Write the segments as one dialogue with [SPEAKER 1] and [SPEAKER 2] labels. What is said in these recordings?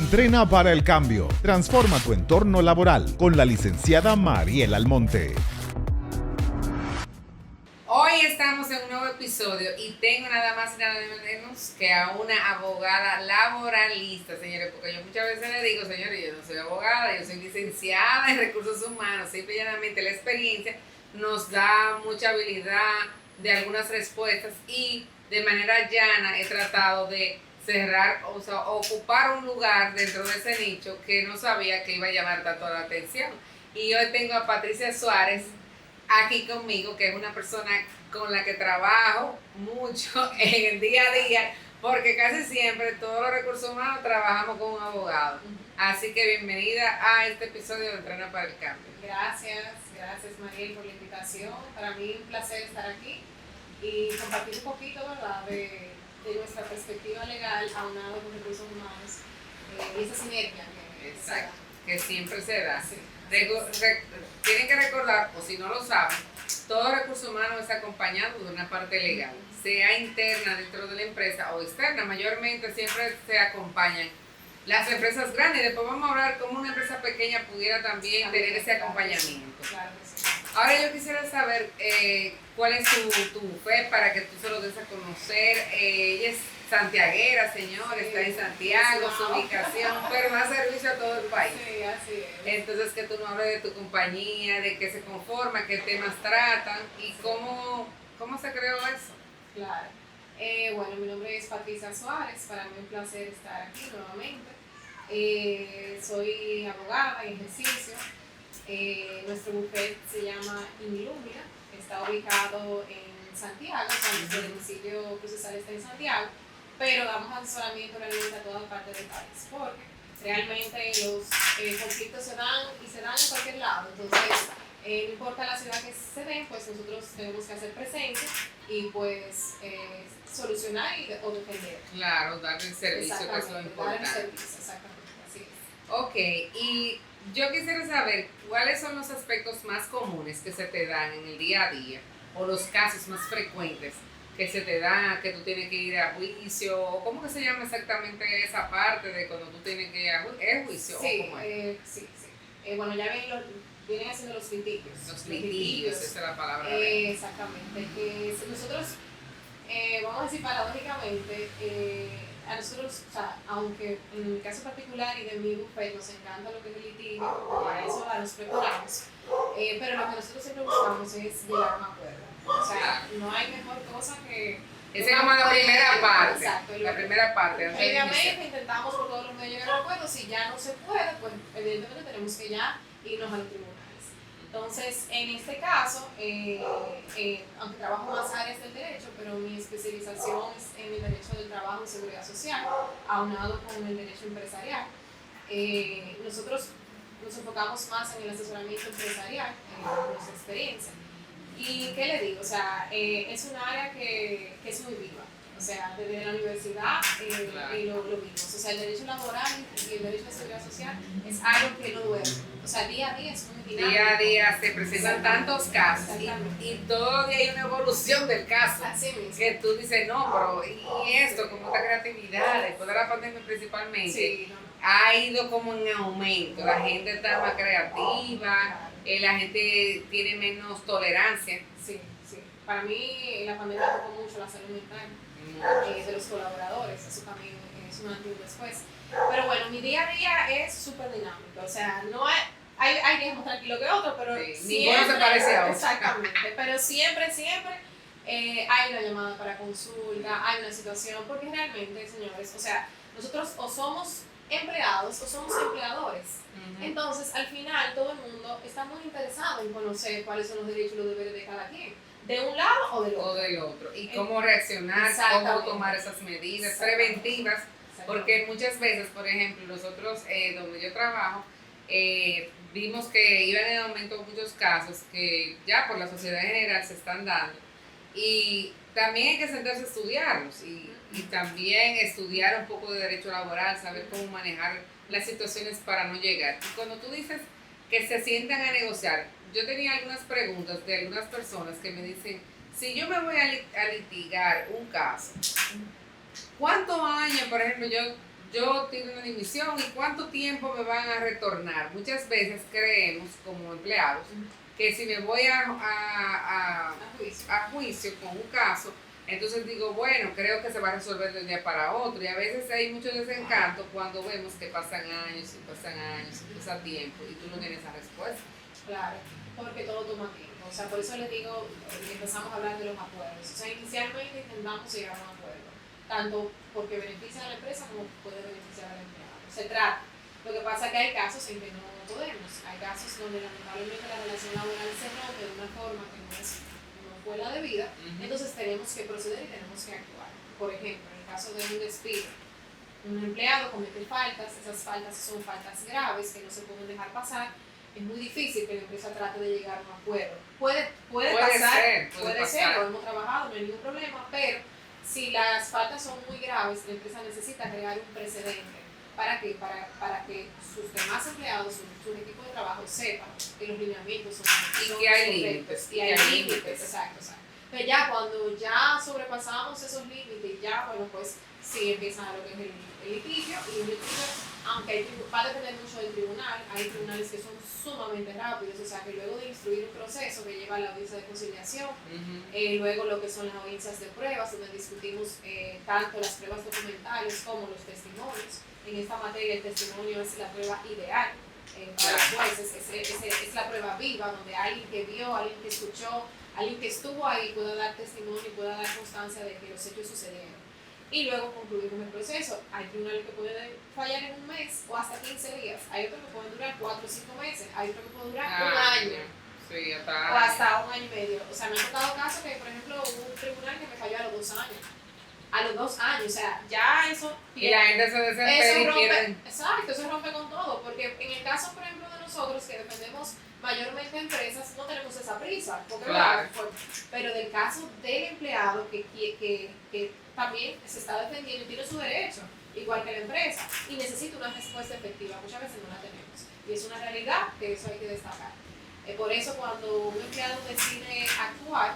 [SPEAKER 1] Entrena para el cambio. Transforma tu entorno laboral con la licenciada Mariela Almonte.
[SPEAKER 2] Hoy estamos en un nuevo episodio y tengo nada más y nada menos que a una abogada laboralista, señores, porque yo muchas veces le digo, señores, yo no soy abogada, yo soy licenciada en recursos humanos, simple y llanamente la experiencia nos da mucha habilidad de algunas respuestas y de manera llana he tratado de cerrar, o sea, ocupar un lugar dentro de ese nicho que no sabía que iba a llamar tanto la atención. Y hoy tengo a Patricia Suárez aquí conmigo, que es una persona con la que trabajo mucho en el día a día, porque casi siempre todos los recursos humanos trabajamos con un abogado. Así que bienvenida a este episodio de Entrena para el Cambio.
[SPEAKER 3] Gracias Mariel por la invitación. Para mí un placer estar aquí y compartir un poquito, ¿verdad?, de nuestra perspectiva legal aunado con recursos humanos y esa sinergia
[SPEAKER 2] Exacto, que siempre se da.
[SPEAKER 3] Sí.
[SPEAKER 2] Tienen que recordar, o si no lo saben, todo recurso humano está acompañado de una parte legal, sea interna dentro de la empresa o externa. Mayormente siempre se acompañan las empresas grandes. Después vamos a hablar cómo una empresa pequeña pudiera también tener ese acompañamiento.
[SPEAKER 3] Claro que sí.
[SPEAKER 2] Ahora yo quisiera saber cuál es tu fe para que tú se lo des a conocer. Ella es santiaguera, señor, está en Santiago, su ubicación, pero da servicio a todo el país.
[SPEAKER 3] Sí, así es.
[SPEAKER 2] Entonces, que tú nos hables de tu compañía, de qué se conforma, qué temas tratan y cómo se creó eso.
[SPEAKER 3] Claro. Bueno, mi nombre es Patricia Suárez, para mí es un placer estar aquí nuevamente. Soy abogada en ejercicio. Nuestro bufete se llama Inilumina, está ubicado en Santiago, nuestro domicilio procesal está en Santiago, pero damos asesoramiento realmente a toda parte del país, porque realmente los conflictos se dan en cualquier lado. Entonces, no importa la ciudad que se den, pues nosotros tenemos que hacer presencia y pues solucionar o defender.
[SPEAKER 2] Claro, dar el servicio, que es lo importante.
[SPEAKER 3] Dar el servicio, exactamente, así es.
[SPEAKER 2] Ok, y yo quisiera saber cuáles son los aspectos más comunes que se te dan en el día a día o los casos más frecuentes que se te dan, que tú tienes que ir a juicio, o cómo que se llama exactamente esa parte de cuando tú tienes que ir a juicio.
[SPEAKER 3] Sí,
[SPEAKER 2] ¿o cómo es?
[SPEAKER 3] sí. Bueno, ya vienen haciendo los litigios.
[SPEAKER 2] Los litigios, esa es la palabra.
[SPEAKER 3] Exactamente. Que nosotros, vamos a decir paradójicamente, a nosotros, o sea, aunque en mi caso particular y de mi bufete nos encanta lo que es el litigio, para eso nos preparamos, pero lo que nosotros siempre buscamos es llegar a un acuerdo. O sea, no hay mejor cosa que...
[SPEAKER 2] Esa es como la primera parte.
[SPEAKER 3] Exacto.
[SPEAKER 2] La primera parte.
[SPEAKER 3] Previamente intentamos por todos los medios llegar a un acuerdo. Si ya no se puede, pues evidentemente tenemos que ya irnos a los tribunales. Entonces, en este caso, aunque trabajo más áreas del derecho, pero mi especialización es en el derecho del trabajo y seguridad social, aunado con el derecho empresarial. Nosotros nos enfocamos más en el asesoramiento empresarial, en nuestra experiencia. ¿Y qué le digo? O sea, es un área que es muy viva. O sea, desde la universidad lo vimos. O sea, el derecho laboral y el derecho de seguridad social es algo que no duerme. O sea, día a día es muy dinámico.
[SPEAKER 2] Día a día se presentan tantos casos y todo día hay una evolución del caso.
[SPEAKER 3] Así mismo.
[SPEAKER 2] Que tú dices, no, pero y esto, como esta creatividad, después de la pandemia principalmente,
[SPEAKER 3] Sí,
[SPEAKER 2] ha ido como en aumento. La gente está más creativa, la gente tiene menos tolerancia.
[SPEAKER 3] Sí. Para mí la pandemia tocó mucho la salud mental de los colaboradores, eso también es un antes y un después. Pero bueno, mi día a día es súper dinámico, o sea, no hay días más tranquilos que otros, pero
[SPEAKER 2] ninguno se parece a otro.
[SPEAKER 3] Exactamente, pero siempre hay una llamada para consulta, hay una situación, porque realmente, señores, o sea, nosotros o somos empleados o somos empleadores. Entonces, al final, todo el mundo está muy interesado en conocer cuáles son los derechos y los deberes de cada quien, de un lado o del otro.
[SPEAKER 2] Y cómo reaccionar, cómo tomar esas medidas preventivas, porque muchas veces, por ejemplo, nosotros donde yo trabajo, vimos que iban en aumento muchos casos que ya por la sociedad en general se están dando, y también hay que sentarse a estudiarlos y también estudiar un poco de derecho laboral, saber cómo manejar las situaciones para no llegar. Y cuando tú dices que se sientan a negociar, yo tenía algunas preguntas de algunas personas que me dicen, si yo me voy a litigar un caso, ¿cuántos años, por ejemplo, yo yo tengo una dimisión y cuánto tiempo me van a retornar. Muchas veces creemos como empleados que si me voy a juicio con un caso, entonces digo, bueno, creo que se va a resolver de un día para otro. Y a veces hay mucho desencanto cuando vemos que pasan años y pasa tiempo y tú no tienes esa respuesta.
[SPEAKER 3] Claro, porque todo toma tiempo. O sea, por eso les digo, empezamos a hablar de los acuerdos. O sea, inicialmente intentamos llegar a un acuerdo, tanto porque beneficia a la empresa como puede beneficiar al empleado. Se trata. Lo que pasa es que hay casos en que no podemos. Hay casos donde lamentablemente la relación laboral se rompe de una forma que no fue la debida. Entonces tenemos que proceder y tenemos que actuar. Por ejemplo, en el caso de un despido, un empleado comete faltas, esas faltas son faltas graves que no se pueden dejar pasar. Es muy difícil que la empresa trate de llegar a un acuerdo. Puede pasar, puede ser, lo hemos trabajado, no hay ningún problema, pero si las faltas son muy graves, la empresa necesita crear un precedente. ¿Para qué? Para que sus demás empleados, su equipo de trabajo sepan que los lineamientos son
[SPEAKER 2] y que hay límites.
[SPEAKER 3] Y hay límites, exacto. Pero ya cuando ya sobrepasamos esos límites, ya, bueno, pues sí empieza lo que es el litigio, y el litigio, aunque va a depender mucho del tribunal, hay tribunales que son sumamente rápidos, o sea que luego de instruir un proceso que lleva a la audiencia de conciliación, luego lo que son las audiencias de pruebas, donde discutimos tanto las pruebas documentales como los testimonios. En esta materia el testimonio es la prueba ideal para los jueces, es la prueba viva, donde alguien que vio, alguien que escuchó, alguien que estuvo ahí pueda dar testimonio y pueda dar constancia de que los hechos sucedieron. Y luego concluimos el proceso. Hay tribunales que pueden fallar en un mes o hasta 15 días. Hay otros que pueden durar 4 o 5 meses. Hay otros que pueden durar un año.
[SPEAKER 2] Sí,
[SPEAKER 3] o hasta un año y medio. O sea, me ha tocado casos que, por ejemplo, hubo un tribunal que me falló a los 2 años. A los 2 años, o sea, ya eso...
[SPEAKER 2] Y la gente se desespera y pierden.
[SPEAKER 3] Exacto, eso rompe con todo. Porque en el caso, por ejemplo, de nosotros que defendemos mayormente empresas, no tenemos esa prisa. Porque,
[SPEAKER 2] claro.
[SPEAKER 3] Pero del caso del empleado que también se está defendiendo y tiene su derecho, igual que la empresa, y necesita una respuesta efectiva. Muchas veces no la tenemos. Y es una realidad que eso hay que destacar. Por eso cuando un empleado decide actuar,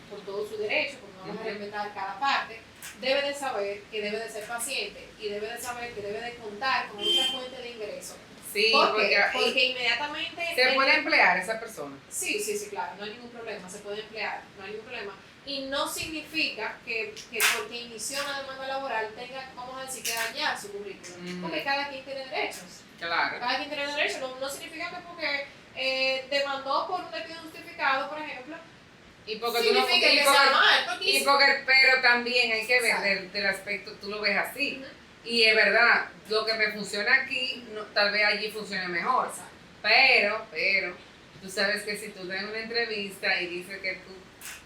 [SPEAKER 3] con todo su derecho, porque vamos a respetar cada parte, debe de saber que debe de ser paciente y debe de saber que debe de contar con otra fuente de ingreso.
[SPEAKER 2] Sí,
[SPEAKER 3] porque inmediatamente...
[SPEAKER 2] ¿Se puede emplear esa persona?
[SPEAKER 3] Sí, claro, no hay ningún problema, se puede emplear, no hay ningún problema. Y no significa que porque inició una demanda laboral tenga, vamos a decir, que dañar su currículum. Porque cada quien tiene derechos.
[SPEAKER 2] Claro.
[SPEAKER 3] Cada quien tiene derechos. No significa que porque demandó por un despido justificado, por ejemplo,
[SPEAKER 2] y porque
[SPEAKER 3] significa que sea mal.
[SPEAKER 2] Pero también hay que ver del aspecto, tú lo ves así. Y es verdad, lo que me funciona aquí, tal vez allí funcione mejor. Pero, tú sabes que si tú das una entrevista y dices que tú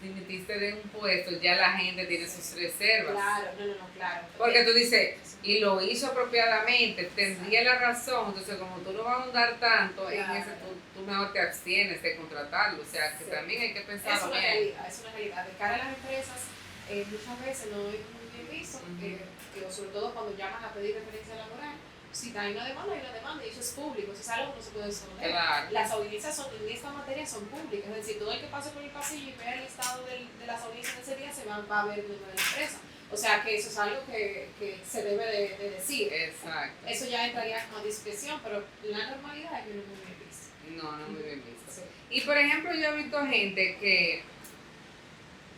[SPEAKER 2] dimitiste de un puesto, ya la gente tiene sus reservas.
[SPEAKER 3] Claro, claro.
[SPEAKER 2] Porque tú dices, y lo hizo apropiadamente, tendría la razón, entonces como tú no vas a ahondar tanto en ese, tú mejor te abstienes de contratarlo, o sea que también hay que pensar
[SPEAKER 3] es una realidad. De cara a las empresas, muchas veces no es muy bien visto, sobre todo cuando llaman a pedir referencia laboral. Si hay una demanda, y eso es público, eso es algo que no se puede esconder.
[SPEAKER 2] Claro.
[SPEAKER 3] Las audiencias en esta materia son públicas, es decir, todo el que pase por el pasillo y vea el estado de las audiencias de ese día se va a ver el nombre de la empresa. O sea que eso es algo que se debe de decir.
[SPEAKER 2] Exacto.
[SPEAKER 3] Eso ya entraría como a discreción, pero la normalidad es que no es muy bien visto.
[SPEAKER 2] No es muy bien visto.
[SPEAKER 3] Sí.
[SPEAKER 2] Y por ejemplo, yo he visto gente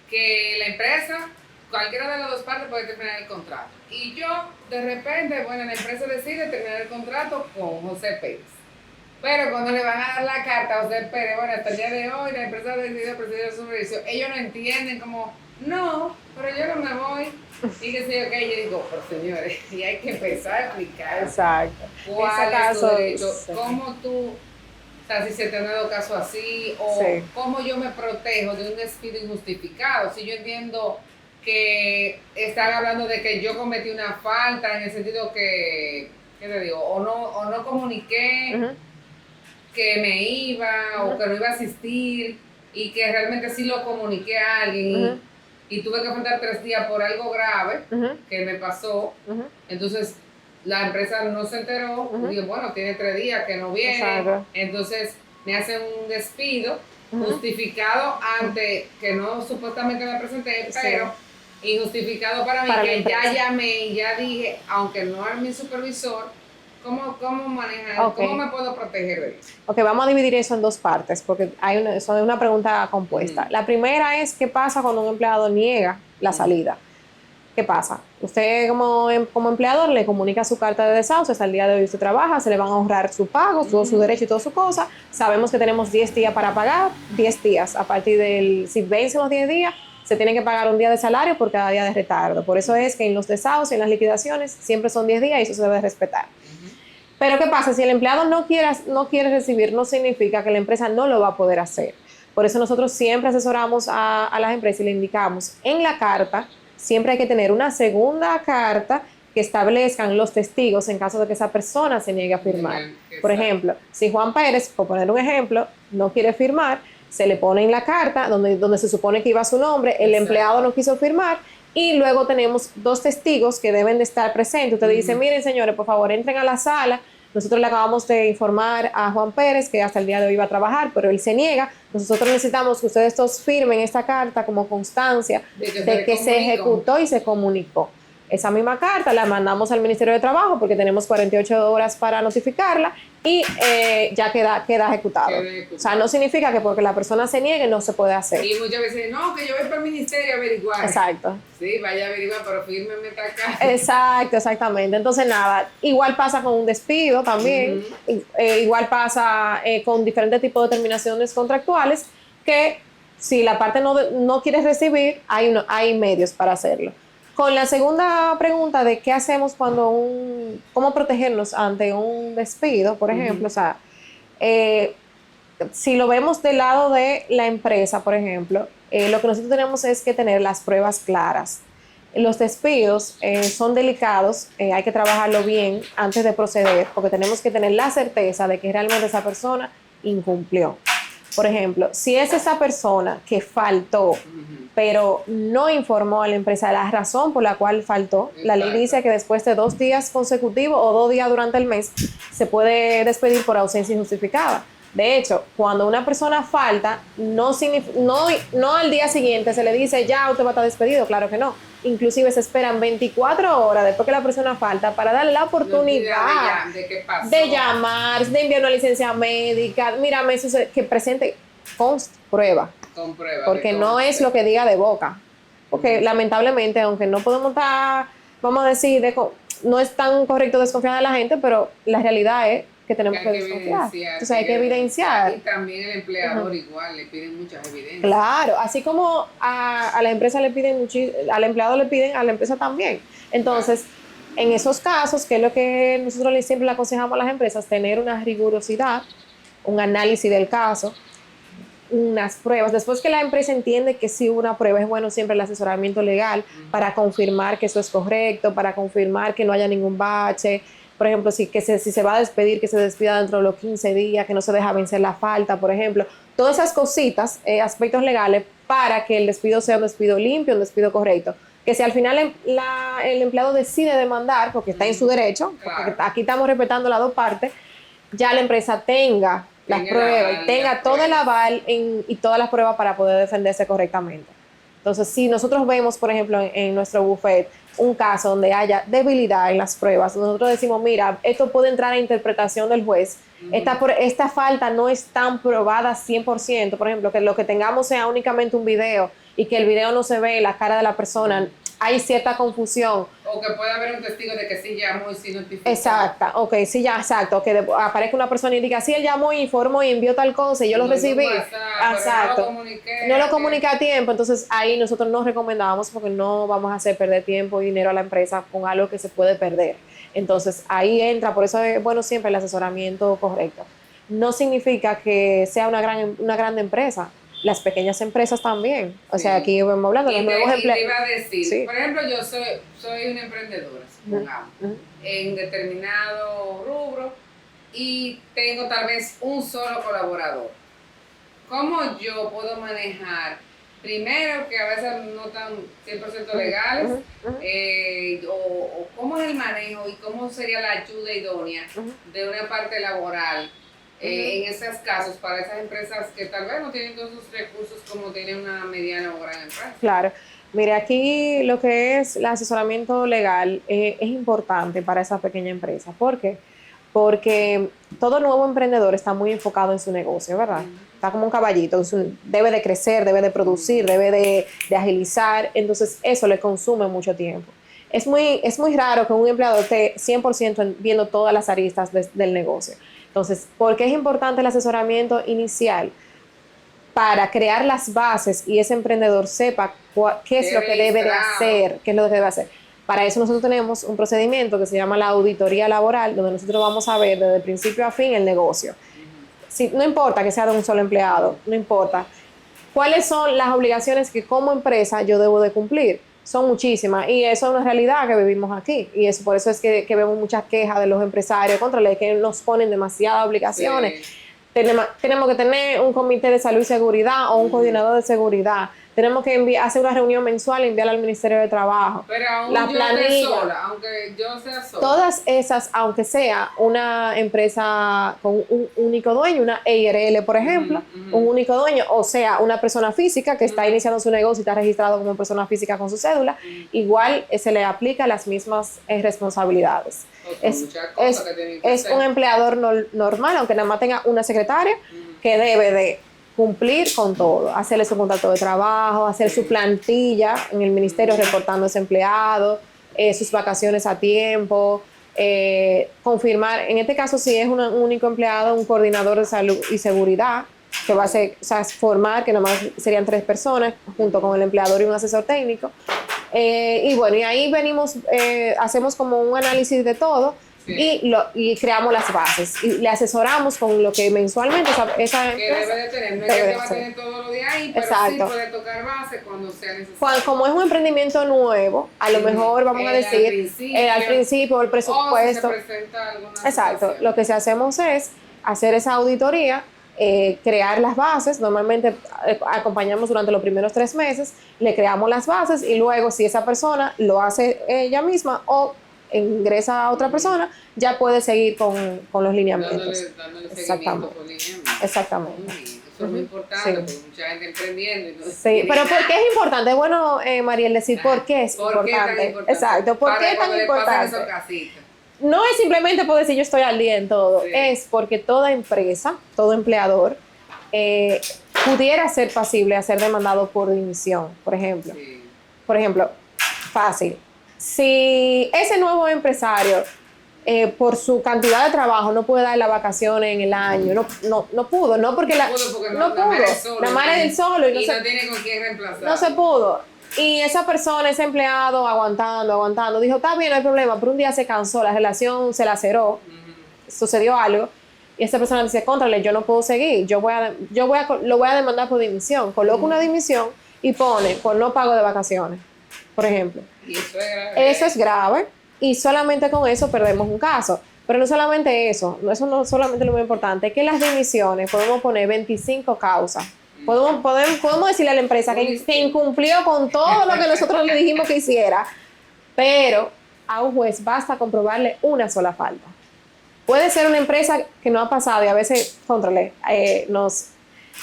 [SPEAKER 2] que la empresa, cualquiera de las dos partes puede terminar el contrato. Y yo, de repente, la empresa decide terminar el contrato con José Pérez. Pero cuando le van a dar la carta a José Pérez, hasta el día de hoy la empresa ha decidido proceder a su servicio. Ellos no entienden como, no, pero yo no me voy. Y que sé yo, que yo digo, pero señores, y hay que empezar a explicar.
[SPEAKER 4] Exacto.
[SPEAKER 2] ¿Cuál es tu derecho? Sí. ¿Cómo tú, o sea, si se te ha dado caso así, o cómo yo me protejo de un despido injustificado? Si yo entiendo que están hablando de que yo cometí una falta en el sentido que, ¿qué te digo? O no comuniqué que me iba o que no iba a asistir y que realmente sí lo comuniqué a alguien y tuve que faltar 3 días por algo grave que me pasó. Entonces la empresa no se enteró, digo, bueno, tiene 3 días que no viene.
[SPEAKER 4] Exacto.
[SPEAKER 2] Entonces me hacen un despido justificado ante que no supuestamente me presenté, pero Injustificado para mí,
[SPEAKER 3] Para la
[SPEAKER 2] que ya
[SPEAKER 3] empresa.
[SPEAKER 2] llamé y ya dije, aunque no es mi supervisor, ¿cómo manejar,
[SPEAKER 3] Ok.
[SPEAKER 2] cómo me puedo proteger de eso?
[SPEAKER 3] Ok, vamos a dividir eso en dos partes porque eso es una pregunta compuesta.
[SPEAKER 2] Ujú.
[SPEAKER 3] La primera es, ¿qué pasa cuando un empleado niega la salida? ¿Qué pasa? Usted como empleador le comunica su carta de desahucio, hasta el día de hoy usted trabaja, se le van a ahorrar su pago, todo su derecho y toda su cosa. Sabemos que tenemos 10 días para pagar, 10 días. A partir si vencen los 10 días, se tiene que pagar un día de salario por cada día de retardo. Por eso es que en los desahucios, en las liquidaciones, siempre son 10 días y eso se debe respetar. Pero ¿qué pasa? Si el empleado no quiere recibir, no significa que la empresa no lo va a poder hacer. Por eso nosotros siempre asesoramos a las empresas y le indicamos en la carta, siempre hay que tener una segunda carta que establezcan los testigos en caso de que esa persona se niegue a firmar. Por ejemplo, si Juan Pérez, por poner un ejemplo, no quiere firmar, se le pone en la carta donde se supone que iba su nombre, el empleado no quiso firmar y luego tenemos 2 testigos que deben de estar presentes. Usted dice, miren señores, por favor, entren a la sala. Nosotros le acabamos de informar a Juan Pérez que hasta el día de hoy va a trabajar, pero él se niega. Nosotros necesitamos que ustedes todos firmen esta carta como constancia de que se ejecutó y se comunicó. Esa misma carta la mandamos al Ministerio de Trabajo porque tenemos 48 horas para notificarla y ya queda ejecutado. O sea, no significa que porque la persona se niegue no se puede hacer.
[SPEAKER 2] Y muchas veces, no, que yo voy para el ministerio a averiguar.
[SPEAKER 3] Exacto.
[SPEAKER 2] Sí, vaya a averiguar, pero fírmeme esta carta.
[SPEAKER 3] Exacto, exactamente. Entonces, nada, igual pasa con un despido también, igual pasa con diferentes tipos de terminaciones contractuales que si la parte no quiere recibir, hay medios para hacerlo. Con la segunda pregunta de qué hacemos cómo protegernos ante un despido, por ejemplo, o sea, si lo vemos del lado de la empresa, por ejemplo, lo que nosotros tenemos es que tener las pruebas claras. Los despidos son delicados, hay que trabajarlo bien antes de proceder, porque tenemos que tener la certeza de que realmente esa persona incumplió. Por ejemplo, si es esa persona que faltó, pero no informó a la empresa la razón por la cual faltó, la ley dice que después de 2 días consecutivos o 2 días durante el mes se puede despedir por ausencia injustificada. De hecho, cuando una persona falta, no al día siguiente se le dice ya usted va a estar despedido, claro que no. Inclusive se esperan 24 horas después que la persona falta para darle la oportunidad
[SPEAKER 2] ¿De qué pasó?
[SPEAKER 3] de llamar, de enviar una licencia médica, mírame, que presente prueba.
[SPEAKER 2] Con prueba.
[SPEAKER 3] Porque no es lo que diga de boca. Porque lamentablemente, aunque no podemos estar, vamos a decir, no es tan correcto desconfiar de la gente, pero la realidad es que tenemos que desconfiar. Entonces hay que evidenciar.
[SPEAKER 2] Y también el empleador igual le piden muchas evidencias.
[SPEAKER 3] Claro, así como a la empresa le piden, al empleado le piden, a la empresa también. Entonces, en esos casos, que es lo que nosotros siempre le aconsejamos a las empresas, tener una rigurosidad, un análisis del caso, unas pruebas. Después que la empresa entiende que sí hubo una prueba, es bueno siempre el asesoramiento legal para confirmar que eso es correcto, para confirmar que no haya ningún bache. Por ejemplo, si se va a despedir, que se despida dentro de los 15 días, que no se deja vencer la falta, por ejemplo. Todas esas cositas, aspectos legales, para que el despido sea un despido limpio, un despido correcto. Que si al final el empleado decide demandar, porque está en su derecho, porque aquí estamos respetando las dos partes, ya la empresa tenga las pruebas, tenga todo el aval y todas las pruebas para poder defenderse correctamente. Entonces, si nosotros vemos, por ejemplo, en nuestro buffet, un caso donde haya debilidad en las pruebas, nosotros decimos, mira, esto puede entrar a interpretación del juez, esta falta no es tan probada 100%, por ejemplo, que lo que tengamos sea únicamente un video y que el video no se ve la cara de la persona, hay cierta confusión.
[SPEAKER 2] O que pueda haber un testigo de que sí llamó y sí notificó.
[SPEAKER 3] Exacto, que aparezca una persona y diga, sí, él llamó y informó y envió tal cosa y yo lo recibí. Exacto. No lo comuniqué a tiempo, entonces ahí nosotros no recomendamos porque no vamos a hacer perder tiempo y dinero a la empresa con algo que se puede perder. Entonces ahí entra, por eso es bueno siempre el asesoramiento correcto. No significa que sea una gran empresa. Las pequeñas empresas también. O sea, aquí vamos hablando de los nuevos empleos.
[SPEAKER 2] Te iba a decir, por ejemplo, yo soy una emprendedora, supongamos, en determinado rubro y tengo tal vez un solo colaborador. ¿Cómo yo puedo manejar? Primero, que a veces no están 100% legales, o cómo es el manejo y cómo sería la ayuda idónea de una parte laboral en esos casos para esas empresas que tal vez no tienen todos esos recursos como tiene una mediana o gran empresa.
[SPEAKER 3] Claro.
[SPEAKER 4] Mire, aquí lo que es el asesoramiento legal es importante para esa pequeña empresa. ¿Por qué? Porque todo nuevo emprendedor está muy enfocado en su negocio, ¿verdad? Está como un caballito, debe de crecer, debe de producir, debe de agilizar, entonces eso le consume mucho tiempo. Es muy raro que un empleador esté 100% viendo todas las aristas del negocio. Entonces, ¿por qué es importante el asesoramiento inicial? Para crear las bases y ese emprendedor sepa qué es lo que debe de hacer, qué es lo que debe hacer. Para eso nosotros tenemos un procedimiento que se llama la auditoría laboral, donde nosotros vamos a ver desde principio a fin el negocio. Si, no importa que sea de un solo empleado, no importa. ¿Cuáles son las obligaciones que como empresa yo debo de cumplir? Son muchísimas y eso es una realidad que vivimos aquí y eso, por eso es que vemos muchas quejas de los empresarios contra ley que nos ponen demasiadas obligaciones. Sí. Tenemos que tener un comité de salud y seguridad o un coordinador de seguridad. Tenemos que hacer una reunión mensual y enviarla al Ministerio de Trabajo.
[SPEAKER 2] Pero aún la planilla, sola, aunque yo sea sola.
[SPEAKER 4] Todas esas, aunque sea una empresa con un único dueño, una EIRL, por ejemplo, un único dueño, o sea, una persona física que está iniciando su negocio y está registrado como persona física con su cédula, igual se le aplica las mismas responsabilidades. Es un empleador normal, aunque nada más tenga una secretaria, que debe de cumplir con todo, hacerle su contrato de trabajo, hacer su plantilla en el ministerio reportando a ese empleado, sus vacaciones a tiempo, confirmar, en este caso si es un único empleado, un coordinador de salud y seguridad, que va a ser, o sea, formar, que nomás serían 3 personas, junto con el empleador y un asesor técnico. Y bueno, y ahí venimos, hacemos como un análisis de todo. Sí. Y creamos las bases y le asesoramos con lo que mensualmente esa
[SPEAKER 2] que debe de tener, no es que va a tener todos los días ahí, pero exacto, sí puede tocar base cuando sea necesario.
[SPEAKER 4] Como es un emprendimiento nuevo, a lo mejor vamos a decir al principio el presupuesto.
[SPEAKER 2] O si se presenta alguna
[SPEAKER 4] exacto, situación. Lo que sí hacemos es hacer esa auditoría, crear las bases, normalmente acompañamos durante los primeros 3 meses, le creamos las bases y luego si esa persona lo hace ella misma o ingresa a otra persona, ya puede seguir con los lineamientos.
[SPEAKER 2] Dándole exactamente.
[SPEAKER 4] Exactamente.
[SPEAKER 2] Eso es muy importante, porque mucha gente emprendiendo. Entonces
[SPEAKER 4] sí, pero ¿por qué es importante? Bueno, Mariel, decir por qué es importante. Exacto, ¿por qué es tan importante? No es simplemente por decir yo estoy al día en todo, sí, es porque toda empresa, todo empleador, pudiera ser pasible a ser demandado por dimisión, por ejemplo. Sí. Por ejemplo, fácil. Si ese nuevo empresario, por su cantidad de trabajo, no puede dar las vacaciones en el año, no pudo, no porque
[SPEAKER 2] no pudo,
[SPEAKER 4] la madre del solo
[SPEAKER 2] y no tiene con quién reemplazar.
[SPEAKER 4] No se pudo. Y esa persona, ese empleado, aguantando, dijo, está bien, no hay problema, pero un día se cansó, la relación se laceró, sucedió algo, y esa persona dice, contrale, yo no puedo seguir, lo voy a demandar por dimisión. Coloca una dimisión y pone por no pago de vacaciones, por ejemplo.
[SPEAKER 2] Y eso es grave.
[SPEAKER 4] Eso es grave y solamente con eso perdemos un caso. Pero no solamente eso no solamente lo más importante, es que las dimisiones podemos poner 25 causas. Podemos decirle a la empresa que incumplió con todo lo que nosotros le dijimos que hiciera, pero a un juez basta comprobarle una sola falta. Puede ser una empresa que no ha pasado y a veces,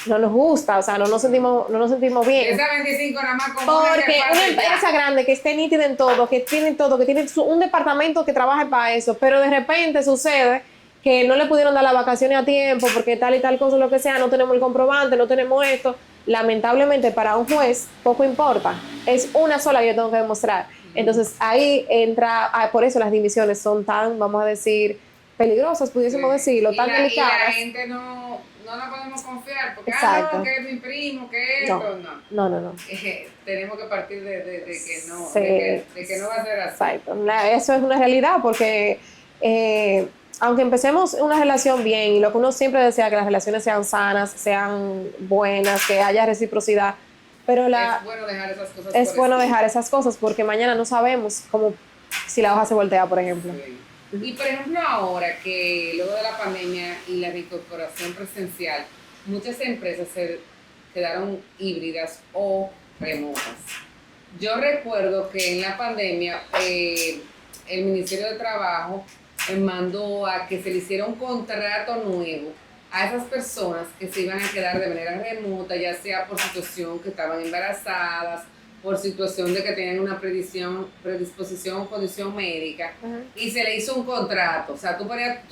[SPEAKER 4] no nos gusta, o sea, no nos sentimos bien.
[SPEAKER 2] Esa 25 nada más como
[SPEAKER 4] porque una empresa grande que esté nítida en todo, que tiene un departamento que trabaja para eso, pero de repente sucede que no le pudieron dar las vacaciones a tiempo porque tal y tal cosa, lo que sea, no tenemos el comprobante, no tenemos esto. Lamentablemente para un juez poco importa, es una sola que yo tengo que demostrar. Entonces ahí entra, por eso las dimisiones son tan, vamos a decir, peligrosas, pudiésemos decirlo, tan delicadas.
[SPEAKER 2] Y la gente no la podemos confiar, porque no, que es mi primo, que esto,
[SPEAKER 4] no.
[SPEAKER 2] Tenemos que partir de que no,
[SPEAKER 4] sí,
[SPEAKER 2] de que no va a ser así.
[SPEAKER 4] Exacto. Eso es una realidad, porque aunque empecemos una relación bien, y lo que uno siempre desea, que las relaciones sean sanas, sean buenas, que haya reciprocidad, pero
[SPEAKER 2] es bueno dejar esas cosas.
[SPEAKER 4] Es bueno dejar esas cosas, porque mañana no sabemos cómo, si la hoja se voltea, por ejemplo.
[SPEAKER 2] Sí. Y por ejemplo ahora que luego de la pandemia y la reincorporación presencial, muchas empresas se quedaron híbridas o remotas. Yo recuerdo que en la pandemia el Ministerio de Trabajo mandó a que se le hiciera un contrato nuevo a esas personas que se iban a quedar de manera remota, ya sea por situación que estaban embarazadas, por situación de que tenían una predisposición o condición médica, y se le hizo un contrato. O sea, tú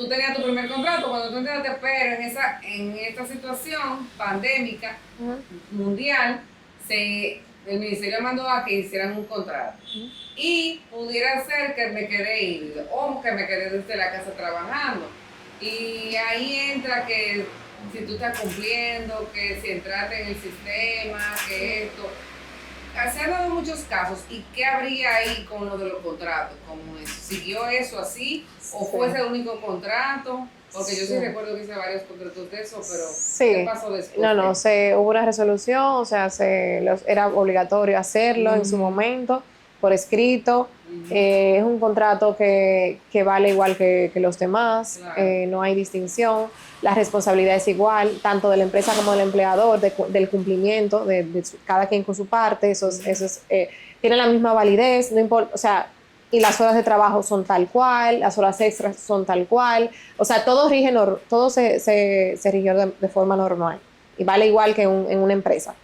[SPEAKER 2] tenías tu primer contrato cuando tú entraste, pero en esta situación pandémica mundial, el ministerio mandó a que hicieran un contrato. Y pudiera ser que me quedé híbrido o que me quedé desde la casa trabajando. Y ahí entra que si tú estás cumpliendo, que si entraste en el sistema, que esto. Se han dado muchos casos. ¿Y qué habría ahí con lo de los contratos? ¿Cómo eso? ¿Siguió eso así? ¿O fue ese el único contrato? Porque yo sí recuerdo que hice varios contratos de eso, pero ¿qué pasó después?
[SPEAKER 4] No, hubo una resolución, o sea, era obligatorio hacerlo en su momento, por escrito. Es un contrato que vale igual que los demás, claro. No hay distinción, la responsabilidad es igual, tanto de la empresa como del empleador, del cumplimiento, de cada quien con su parte, tiene la misma validez, no importa, o sea, y las horas de trabajo son tal cual, las horas extras son tal cual, o sea, todo se rigió de forma normal y vale igual que en una empresa.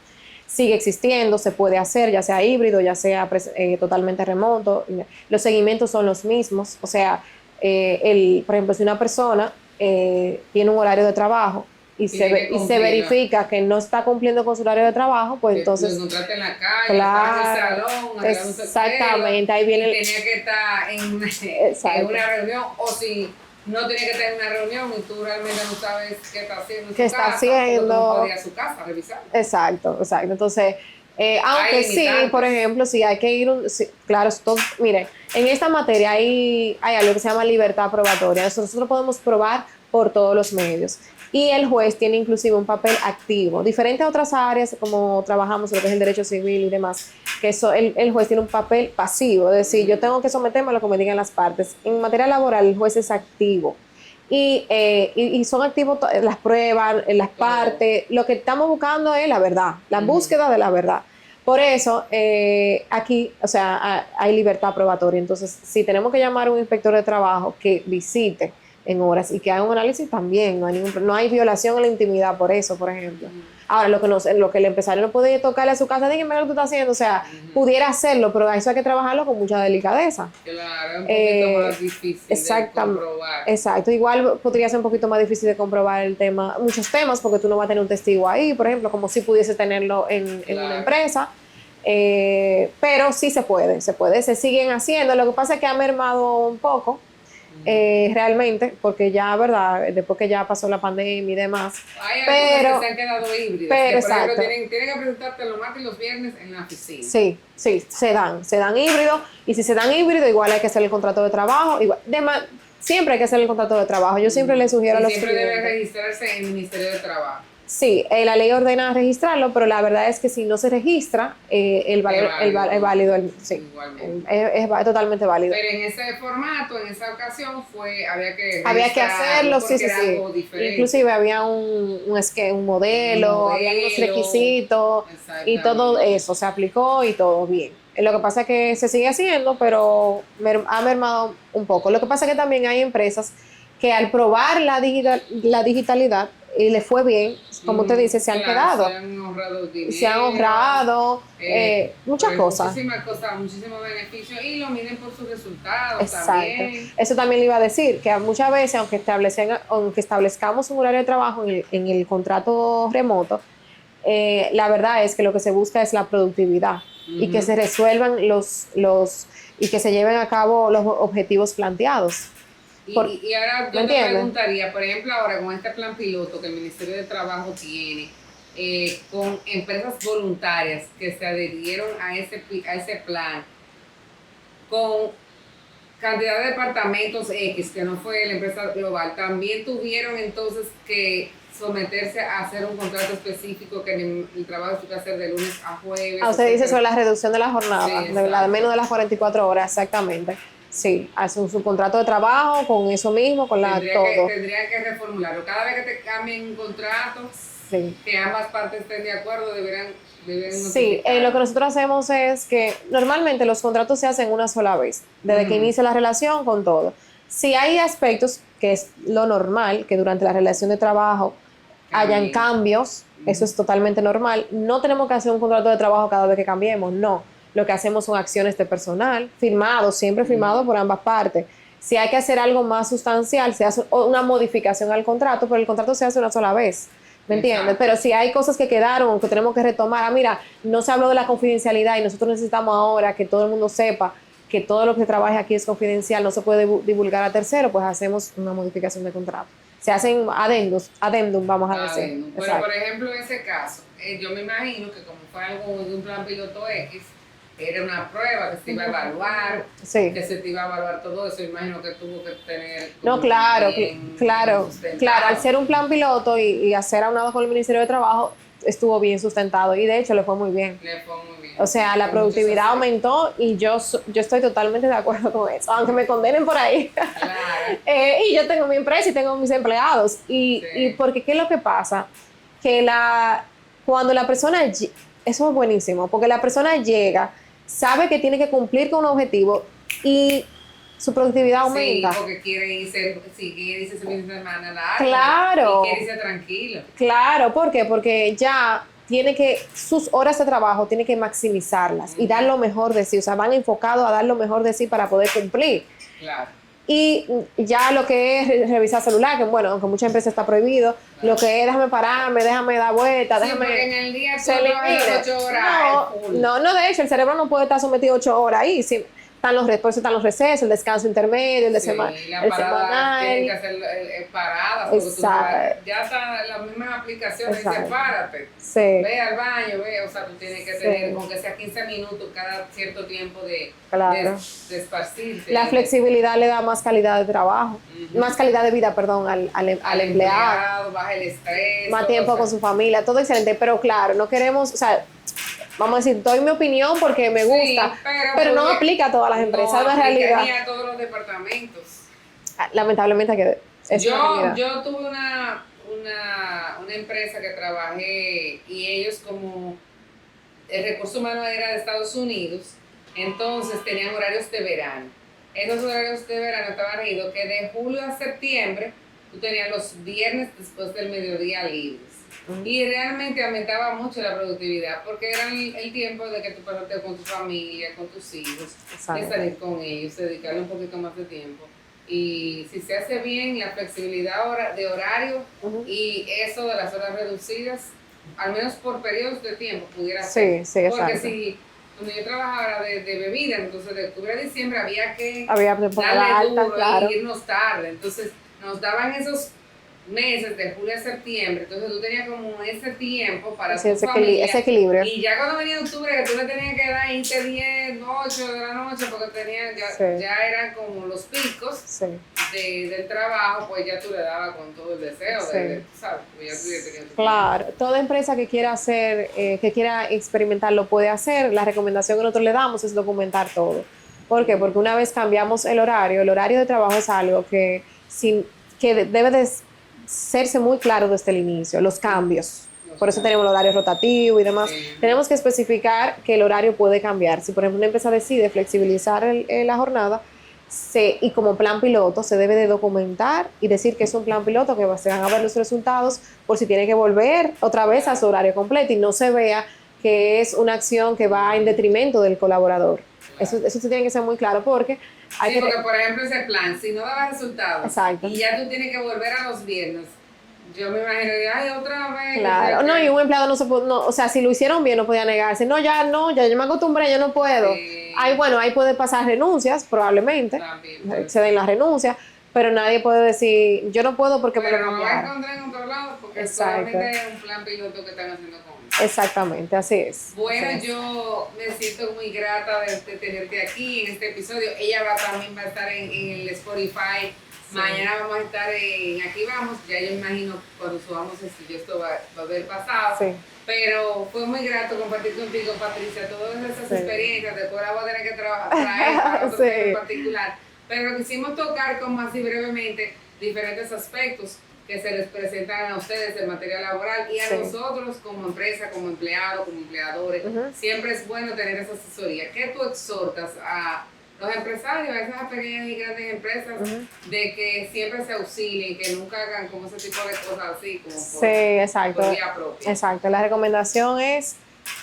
[SPEAKER 4] Sigue existiendo, se puede hacer, ya sea híbrido, ya sea totalmente remoto. Los seguimientos son los mismos. O sea, por ejemplo, si una persona tiene un horario de trabajo y se verifica que no está cumpliendo con su horario de trabajo, pues que entonces...
[SPEAKER 2] Lo encontraste en la calle,
[SPEAKER 4] claro,
[SPEAKER 2] en el salón,
[SPEAKER 4] exactamente, ahí viene...
[SPEAKER 2] Tenía que estar en una reunión, o si... no tenía que tener una reunión y tú realmente no sabes qué está haciendo en su casa, tú no podías ir a su casa a revisar.
[SPEAKER 4] Exacto. Entonces, aunque sí, por ejemplo, si hay que ir, claro, mire, en esta materia hay algo que se llama libertad probatoria. Nosotros podemos probar por todos los medios. Y el juez tiene inclusive un papel activo. Diferente a otras áreas, como trabajamos, lo que es el derecho civil y demás, que el juez tiene un papel pasivo, es decir, yo tengo que someterme a lo que me digan las partes. En materia laboral, el juez es activo. Y son activos las pruebas, las partes. Lo que estamos buscando es la verdad, la búsqueda de la verdad. Por eso, aquí, o sea, hay libertad probatoria. Entonces, si tenemos que llamar a un inspector de trabajo que visite en horas y que haga un análisis, también no hay violación a la intimidad por eso, por ejemplo. Ahora, lo que el empresario no puede tocarle a su casa, dígame lo que tú estás haciendo, o sea, pudiera hacerlo, pero eso hay que trabajarlo con mucha delicadeza.
[SPEAKER 2] Claro, es un poquito más difícil de comprobar.
[SPEAKER 4] Exacto, igual podría ser un poquito más difícil de comprobar muchos temas, porque tú no vas a tener un testigo ahí, por ejemplo, como si pudiese tenerlo en una empresa. Pero sí se puede, se siguen haciendo. Lo que pasa es que ha mermado un poco, realmente, porque ya, ¿verdad? Después que ya pasó la pandemia y demás.
[SPEAKER 2] Hay algunos que se han quedado híbridos,
[SPEAKER 4] pero
[SPEAKER 2] que por ejemplo tienen que presentarte los martes y los viernes en la oficina.
[SPEAKER 4] Sí, se dan híbridos, y si se dan híbridos, igual hay que hacer el contrato de trabajo, siempre hay que hacer el contrato de trabajo. Yo siempre le sugiero a los
[SPEAKER 2] clientes. Siempre debe
[SPEAKER 4] clientes.
[SPEAKER 2] registrarse en el Ministerio de Trabajo.
[SPEAKER 4] Sí, la ley ordena registrarlo, pero la verdad es que si no se registra, es válido. Sí, es totalmente válido.
[SPEAKER 2] Pero en ese formato, en esa ocasión,
[SPEAKER 4] había que hacerlo, sí. Inclusive había un modelo, había unos requisitos, y todo eso se aplicó y todo bien. Lo que pasa es que se sigue haciendo, pero ha mermado un poco. Lo que pasa es que también hay empresas que al probar la digitalidad, y le fue bien, como usted dice, se han quedado.
[SPEAKER 2] Se han ahorrado dinero.
[SPEAKER 4] Se han ahorrado muchas cosas.
[SPEAKER 2] Muchísimos beneficios, y lo miden por sus resultados.
[SPEAKER 4] Exacto.
[SPEAKER 2] También.
[SPEAKER 4] Eso también le iba a decir, que muchas veces, aunque establezcamos un horario de trabajo en el contrato remoto, la verdad es que lo que se busca es la productividad, y que se resuelvan y que se lleven a cabo los objetivos planteados.
[SPEAKER 2] Y ahora yo te preguntaría, por ejemplo, ahora con este plan piloto que el Ministerio de Trabajo tiene, con empresas voluntarias que se adherieron a ese plan, con cantidad de departamentos X, que no fue la empresa global, también tuvieron entonces que someterse a hacer un contrato específico, que el trabajo se puede hacer de lunes a jueves.
[SPEAKER 4] Usted dice sobre la reducción de la jornada, de menos de las 44 horas, exactamente. Sí, hacen su contrato de trabajo con eso mismo, con todo.
[SPEAKER 2] Tendría que reformularlo. Cada vez que te cambien un contrato, que ambas partes estén de acuerdo, deben
[SPEAKER 4] sí, lo que nosotros hacemos es que normalmente los contratos se hacen una sola vez, desde que inicia la relación con todo. Si hay aspectos, que es lo normal, que durante la relación de trabajo hayan cambios, eso es totalmente normal. No tenemos que hacer un contrato de trabajo cada vez que cambiemos, no. lo que hacemos son acciones de personal, firmado, siempre firmado por ambas partes. Si hay que hacer algo más sustancial, se hace una modificación al contrato, pero el contrato se hace una sola vez. ¿Me entiendes? Pero si hay cosas que quedaron, que tenemos que retomar, mira, no se habló de la confidencialidad y nosotros necesitamos ahora que todo el mundo sepa que todo lo que trabaje aquí es confidencial, no se puede divulgar a tercero, pues hacemos una modificación de contrato. Se hacen adendum, vamos a decir.
[SPEAKER 2] Adendum. Pero, por ejemplo, en ese caso, yo me imagino que como fue algo de un plan piloto X, era una prueba que se iba a evaluar,
[SPEAKER 4] sí,
[SPEAKER 2] que se te iba a evaluar todo eso, imagino que tuvo que tener...
[SPEAKER 4] No, claro, al ser un plan piloto y hacer aunado con el Ministerio de Trabajo, estuvo bien sustentado y de hecho le fue muy bien.
[SPEAKER 2] Le fue muy bien.
[SPEAKER 4] O sea, la productividad aumentó y yo estoy totalmente de acuerdo con eso, aunque me condenen por ahí.
[SPEAKER 2] Claro.
[SPEAKER 4] Y yo tengo mi empresa y tengo mis empleados. Y porque, ¿qué es lo que pasa? Que cuando la persona, eso es buenísimo, porque la persona llega, sabe que tiene que cumplir con un objetivo y su productividad aumenta.
[SPEAKER 2] Sí, porque quiere irse ese fin de semana largo.
[SPEAKER 4] Claro.
[SPEAKER 2] Y quiere irse tranquilo.
[SPEAKER 4] Claro, ¿por qué? Porque ya sus horas de trabajo tiene que maximizarlas y dar lo mejor de sí, o sea, van enfocados a dar lo mejor de sí para poder cumplir.
[SPEAKER 2] Claro.
[SPEAKER 4] Y ya lo que es revisar celular, que bueno, aunque muchas empresas está prohibido, lo que es déjame pararme, déjame dar vueltas,
[SPEAKER 2] Sí, porque en el día
[SPEAKER 4] se
[SPEAKER 2] tú
[SPEAKER 4] elimina.
[SPEAKER 2] trabajas 8 horas.
[SPEAKER 4] No, de hecho, el cerebro no puede estar sometido 8 horas ahí. Sí, por eso están los recesos, el descanso intermedio, el de
[SPEAKER 2] la
[SPEAKER 4] el
[SPEAKER 2] parada
[SPEAKER 4] semanal.
[SPEAKER 2] tienen que hacer paradas, porque ya están las mismas aplicaciones, dice párate, ve al baño, o sea, tú tienes que tener, aunque sea 15 minutos cada cierto tiempo de esparcirte.
[SPEAKER 4] La flexibilidad le da más calidad de trabajo, más calidad de vida, perdón, al empleado,
[SPEAKER 2] baja el estrés,
[SPEAKER 4] más tiempo con su familia, todo excelente, pero claro, no queremos, o sea, vamos a decir, doy mi opinión porque me gusta, pero no aplica a todas las empresas, es una realidad.
[SPEAKER 2] Ni a todos los departamentos.
[SPEAKER 4] Lamentablemente que es una realidad.
[SPEAKER 2] Yo tuve una empresa que trabajé y ellos como el recurso humano era de Estados Unidos, entonces tenían horarios de verano. Esos horarios de verano estaban regidos que de julio a septiembre tú tenías los viernes después del mediodía libres. Y realmente aumentaba mucho la productividad porque era el tiempo de que tú pasaste con tu familia, con tus hijos, de salir con ellos, dedicarle un poquito más de tiempo. Y si se hace bien, la flexibilidad de horario y eso de las horas reducidas, al menos por periodos de tiempo, pudiera ser.
[SPEAKER 4] Sí,
[SPEAKER 2] porque si cuando yo trabajaba de bebida, entonces de octubre a diciembre había que
[SPEAKER 4] darle
[SPEAKER 2] duro
[SPEAKER 4] claro.
[SPEAKER 2] Y irnos tarde. Entonces nos daban esos meses de julio a septiembre, entonces tú tenías como ese tiempo para tu familia,
[SPEAKER 4] ese equilibrio.
[SPEAKER 2] Y ya cuando venía octubre, que tú le tenías que dar 10, 8 de la noche, porque ya eran como los picos del trabajo, pues ya tú le dabas con todo el deseo, ¿sabes? Pues ya tú tenías
[SPEAKER 4] claro, toda empresa que quiera hacer, que quiera experimentar lo puede hacer. La recomendación que nosotros le damos es documentar todo. ¿Por qué? Porque una vez cambiamos el horario de trabajo es algo que debe de serse muy claro desde el inicio, los cambios. Por eso tenemos el horario rotativo y demás. Tenemos que especificar que el horario puede cambiar. Si, por ejemplo, una empresa decide flexibilizar la jornada, y como plan piloto se debe de documentar y decir que es un plan piloto, que se van a ver los resultados por si tiene que volver otra vez a su horario completo y no se vea que es una acción que va en detrimento del colaborador. Eso se tiene que ser muy claro porque
[SPEAKER 2] porque por ejemplo ese plan, si no daba resultados y ya tú tienes que volver a los viernes, yo me imagino que otra vez.
[SPEAKER 4] Claro, no, y un empleado no se puede, o sea, si lo hicieron bien no podía negarse, ya yo me acostumbré, yo no puedo. Ahí puede pasar renuncias, probablemente,
[SPEAKER 2] también,
[SPEAKER 4] se den las renuncias, pero nadie puede decir, yo no puedo porque me lo cambiaron.
[SPEAKER 2] Pero no va a encontrar en otro lado porque solamente es un plan piloto que están haciendo con.
[SPEAKER 4] Exactamente, así es.
[SPEAKER 2] Bueno, yo me siento muy grata de tenerte aquí en este episodio. Ella también va a estar en el Spotify. Mañana vamos a estar en Aquí Vamos. Ya yo imagino cuando subamos esto va a haber pasado. Pero fue muy grato compartir contigo, Patricia, todas esas experiencias. Después la voy a tener que traer para otro tema en particular. Pero quisimos tocar como así brevemente diferentes aspectos que se les presentan a ustedes en materia laboral y a nosotros como empresa, como empleados, como empleadores. Siempre es bueno tener esa asesoría. ¿Qué tú exhortas a los empresarios, a esas pequeñas y grandes empresas, de que siempre se auxilien, que nunca hagan como ese tipo de cosas así, como por vía propia?
[SPEAKER 4] Exacto. La recomendación es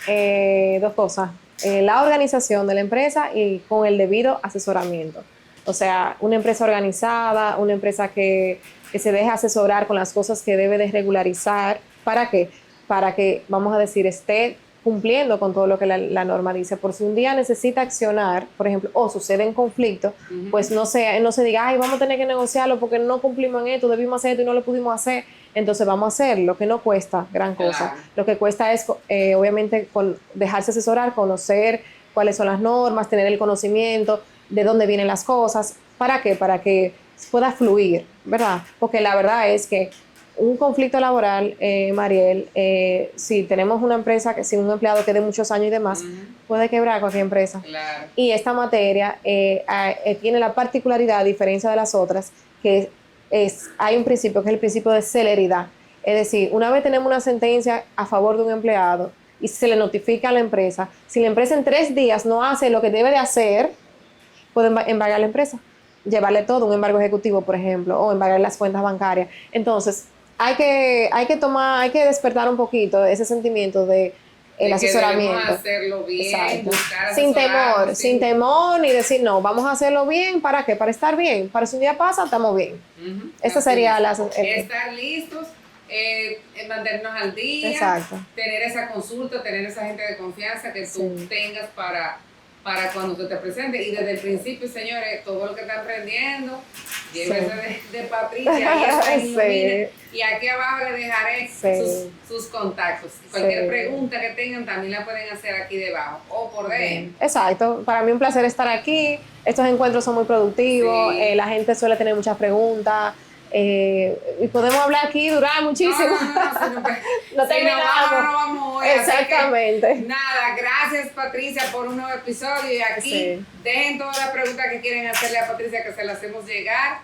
[SPEAKER 4] 2 cosas. la organización de la empresa y con el debido asesoramiento. O sea, una empresa organizada, una empresa que se deje asesorar con las cosas que debe de regularizar. ¿Para qué? Para que, vamos a decir, esté cumpliendo con todo lo que la norma dice. Por si un día necesita accionar, por ejemplo, o sucede en conflicto, pues no se diga, ay, vamos a tener que negociarlo porque no cumplimos en esto, debimos hacer esto y no lo pudimos hacer. Entonces vamos a hacer lo que no cuesta gran cosa.
[SPEAKER 2] Claro.
[SPEAKER 4] Lo que cuesta es, obviamente, dejarse asesorar, conocer cuáles son las normas, tener el conocimiento de dónde vienen las cosas. ¿Para qué? Para que pueda fluir, ¿verdad? Porque la verdad es que un conflicto laboral, Mariel, si tenemos una empresa, si un empleado que de muchos años y demás, puede quebrar cualquier empresa.
[SPEAKER 2] Claro.
[SPEAKER 4] Y esta materia tiene la particularidad, a diferencia de las otras, que hay un principio que es el principio de celeridad. Es decir, una vez tenemos una sentencia a favor de un empleado y se le notifica a la empresa, si la empresa en 3 días no hace lo que debe de hacer, puede embargar la empresa, llevarle todo, un embargo ejecutivo, por ejemplo, o embargar las cuentas bancarias. Entonces, hay que despertar un poquito ese sentimiento de el asesoramiento.
[SPEAKER 2] Debemos hacerlo bien,
[SPEAKER 4] exacto,
[SPEAKER 2] buscar
[SPEAKER 4] sin temor,
[SPEAKER 2] sin
[SPEAKER 4] sin temor, ni decir, no, vamos a hacerlo bien, ¿para qué? Para estar bien, para si un día pasa, estamos bien. Esa sería la...
[SPEAKER 2] estar listos, mantenernos al día,
[SPEAKER 4] Exacto.
[SPEAKER 2] tener esa consulta, tener esa gente de confianza que tú tengas para cuando tú te presentes. Y desde el principio, señores, todo lo que están aprendiendo, llévense de Patricia y esta ilumine. Y aquí abajo les dejaré sus contactos. Cualquier pregunta que tengan también la pueden hacer aquí debajo o por DM.
[SPEAKER 4] Exacto. Para mí un placer estar aquí. Estos encuentros son muy productivos. La gente suele tener muchas preguntas. Y podemos hablar aquí, durar muchísimo. No terminamos.
[SPEAKER 2] No vamos hoy.
[SPEAKER 4] Exactamente.
[SPEAKER 2] Nada, gracias Patricia por un nuevo episodio y aquí dejen todas las preguntas que quieren hacerle a Patricia que se las hacemos llegar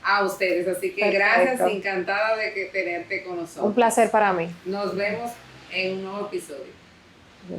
[SPEAKER 2] a ustedes. Así que gracias, encantada de tenerte con nosotros.
[SPEAKER 4] Un placer para mí.
[SPEAKER 2] Nos vemos en un nuevo episodio.